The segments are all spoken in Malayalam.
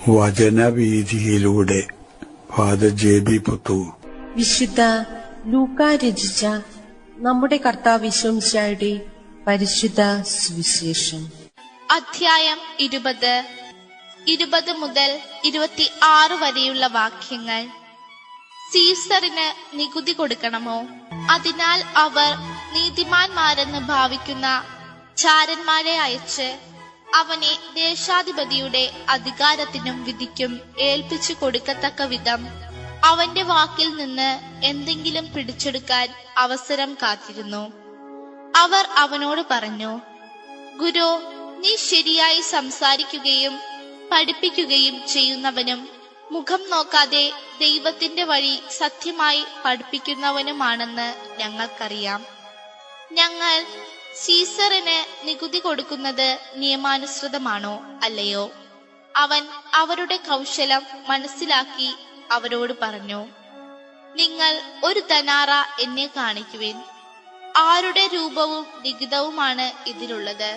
വചനവീഥിയിലൂടെ ഫാദർ ജെ.ബി. പുത്തൂർ. വിശുദ്ധ ലൂക്കാ രചിച്ച നമ്മുടെ കർത്താവ് യേശുമിശിഹായുടെ പരിശുദ്ധ സുവിശേഷം. അധ്യായം 20 മുതൽ 26 വരെയുള്ള വാക്യങ്ങൾ. സീസറിന് നികുതി കൊടുക്കണമോ? അതിനാൽ അവർ നീതിമാന്മാരെന്ന് ഭാവിക്കുന്ന ചാരന്മാരെ അയച്ച് അവനെ ദേശാധിപതിയുടെ അധികാരത്തിനും വിധിക്കും ഏൽപ്പിച്ചു കൊടുക്കത്തക്ക വിധം അവന്റെ വാക്കിൽ നിന്ന് എന്തെങ്കിലും പിടിച്ചെടുക്കാൻ അവസരം കാത്തിരുന്നു. അവർ അവനോട് പറഞ്ഞു, ഗുരു, നീ ശരിയായി സംസാരിക്കുകയും പഠിപ്പിക്കുകയും ചെയ്യുന്നവനും മുഖം നോക്കാതെ ദൈവത്തിന്റെ വഴി സത്യമായി പഠിപ്പിക്കുന്നവനുമാണെന്ന് ഞങ്ങൾക്കറിയാം. ഞങ്ങൾ സീസറിന് നികുതി കൊടുക്കുന്നത് നിയമാനുസൃതമാണോ അല്ലയോ? അവൻ അവരുടെ കൗശലം മനസ്സിലാക്കി അവരോട് പറഞ്ഞു, നിങ്ങൾ ഒരു ധനാറ എന്നെ കാണിക്കുവിൻ. ആരുടെ രൂപവും ലിഖിതവുമാണ് ഇതിലുള്ളത്?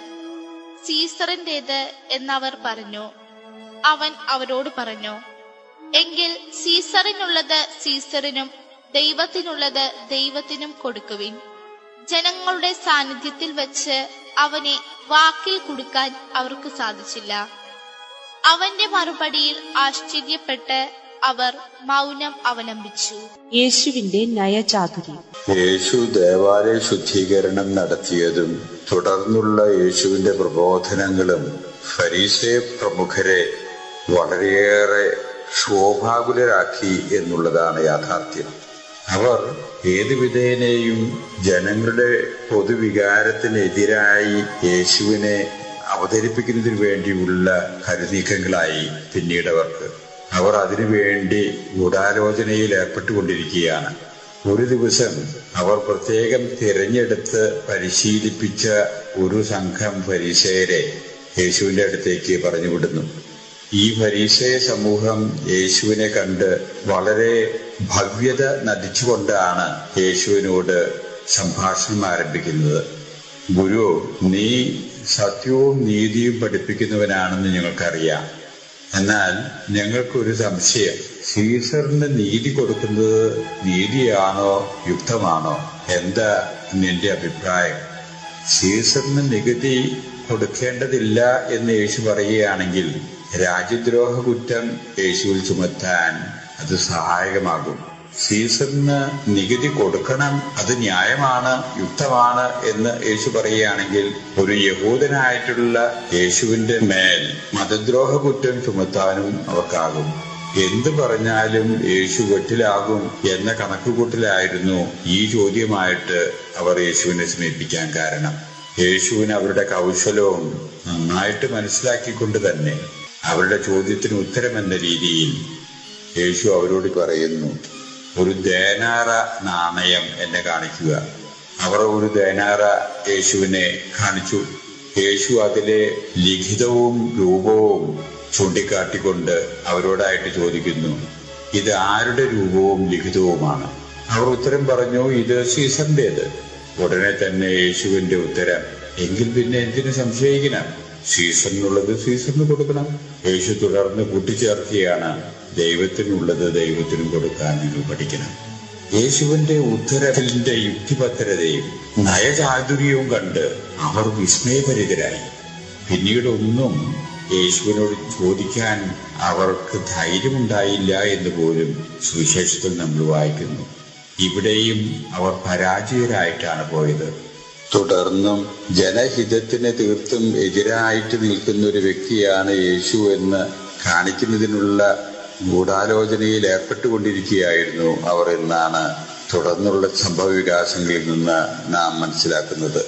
സീസറിന്റേത് എന്നവർ പറഞ്ഞു. അവൻ അവരോട് പറഞ്ഞു, എങ്കിൽ സീസറിനുള്ളത് സീസറിനും ദൈവത്തിനുള്ളത് ദൈവത്തിനും കൊടുക്കുവിൻ. ജനങ്ങളുടെ സാന്നിധ്യത്തിൽ വെച്ച് അവനെ വാക്കിൽ കുടുക്കാൻ അവർക്ക് സാധിച്ചില്ല. അവന്റെ മറുപടിയിൽ ആശ്ചര്യപ്പെട്ട് അവർ മൗനം അവലംബിച്ചു. യേശുവിന്റെ നയചാതുര്യം. യേശു ദേവാലയ ശുദ്ധീകരണം നടത്തിയതും തുടർന്നുള്ള യേശുവിന്റെ പ്രബോധനങ്ങളും ഫരീസയ പ്രമുഖരെ വളരെയേറെ ശോഭാകുലരാക്കി എന്നുള്ളതാണ് യാഥാർത്ഥ്യം. അവർ ഏതു വിധേനയും ജനങ്ങളുടെ പൊതുവികാരത്തിനെതിരായി യേശുവിനെ അവതരിപ്പിക്കുന്നതിന് വേണ്ടിയുള്ള കരുനീക്കങ്ങളായി പിന്നീട് അവർ അതിനുവേണ്ടി ഗൂഢാലോചനയിൽ ഏർപ്പെട്ടുകൊണ്ടിരിക്കുകയാണ്. ഒരു ദിവസം അവർ പ്രത്യേകം തിരഞ്ഞെടുത്ത് പരിശീലിപ്പിച്ച ഒരു സംഘം ഫരീസയരെ യേശുവിന്റെ അടുത്തേക്ക് പറഞ്ഞുവിടുന്നു. ഈ ഫരീസയ സമൂഹം യേശുവിനെ കണ്ട് വളരെ ഭവ്യത നടിച്ചുകൊണ്ടാണ് യേശുവിനോട് സംഭാഷണം ആരംഭിക്കുന്നത്. ഗുരു, നീ സത്യവും നീതിയും പഠിപ്പിക്കുന്നവനാണെന്ന് ഞങ്ങൾക്കറിയാം. എന്നാൽ ഞങ്ങൾക്കൊരു സംശയം. സീസറിന് നീതി കൊടുക്കുന്നത് നീതിയാണോ യുക്തമാണോ? എന്താ നിന്റെ അഭിപ്രായം? സീസറിന് നികുതി കൊടുക്കേണ്ടതില്ല എന്ന് യേശു പറയുകയാണെങ്കിൽ രാജ്യദ്രോഹ കുറ്റം യേശുവിൽ ചുമത്താൻ അത് സഹായകമാകും. സീസറിന് നികുതി കൊടുക്കണം, അത് ന്യായമാണ്, യുക്തമാണ് എന്ന് യേശു പറയുകയാണെങ്കിൽ ഒരു യഹൂദനായിട്ടുള്ള യേശുവിന്റെ മേൽ മതദ്രോഹ കുറ്റം ചുമത്താനും അവർക്കാകും. എന്തു പറഞ്ഞാലും യേശു വെട്ടിലാകും എന്ന കണക്കുകൂട്ടലായിരുന്നു ഈ ചോദ്യമായിട്ട് അവർ യേശുവിനെ സമീപിക്കാൻ കാരണം. യേശുവിന് അവരുടെ കൗശലവും നന്നായിട്ട് മനസ്സിലാക്കിക്കൊണ്ട് തന്നെ അവരുടെ ചോദ്യത്തിന് ഉത്തരമെന്ന രീതിയിൽ യേശു അവരോട് പറയുന്നു, ഒരു ദേനാറ നാണയം എന്നെ കാണിക്കുക. അവർ ഒരു ദേനാറ യേശുവിനെ കാണിച്ചു. യേശു അതിലെ ലിഖിതവും രൂപവും ചൂണ്ടിക്കാട്ടിക്കൊണ്ട് അവരോടായിട്ട് ചോദിക്കുന്നു, ഇത് ആരുടെ രൂപവും ലിഖിതവുമാണ്? അവർ ഉത്തരം പറഞ്ഞു, ഇത് സീസറിന്റേത്. ഉടനെ തന്നെ യേശുവിന്റെ ഉത്തരം, എങ്കിൽ പിന്നെ എന്തിനു സംശയിക്കണം? സീസറിനുള്ളത് സീസറിന് കൊടുക്കണം. യേശു തുടർന്ന് കൂട്ടിച്ചേർക്കുകയാണ്, ദൈവത്തിനുള്ളത് ദൈവത്തിനും കൊടുക്കാൻ നിങ്ങൾ പഠിക്കണം. യേശുവിന്റെ ഉത്തരത്തിന്റെ യുക്തിപത്രതയും നയചാതുര്യവും കണ്ട് അവർ വിസ്മയഭരിതരായി. പിന്നീട് ഒന്നും യേശുവിനോട് ചോദിക്കാൻ അവർക്ക് ധൈര്യമുണ്ടായില്ല എന്ന് പോലും സുവിശേഷത്തിൽ നമ്മൾ വായിക്കുന്നു. ഇവിടെയും അവർ പരാജയരായിട്ടാണ് പോയത്. തുടർന്നും ജനഹിതത്തിന് തീർത്തും എതിരായിട്ട് നിൽക്കുന്ന ഒരു വ്യക്തിയാണ് യേശു എന്ന് കാണിക്കുന്നതിനുള്ള ഗൂഢാലോചനയിൽ ഏർപ്പെട്ടുകൊണ്ടിരിക്കുകയായിരുന്നു അവർ എന്നാണ് തുടർന്നുള്ള സംഭവ വികാസങ്ങളിൽ നിന്ന് നാം മനസ്സിലാക്കുന്നത്.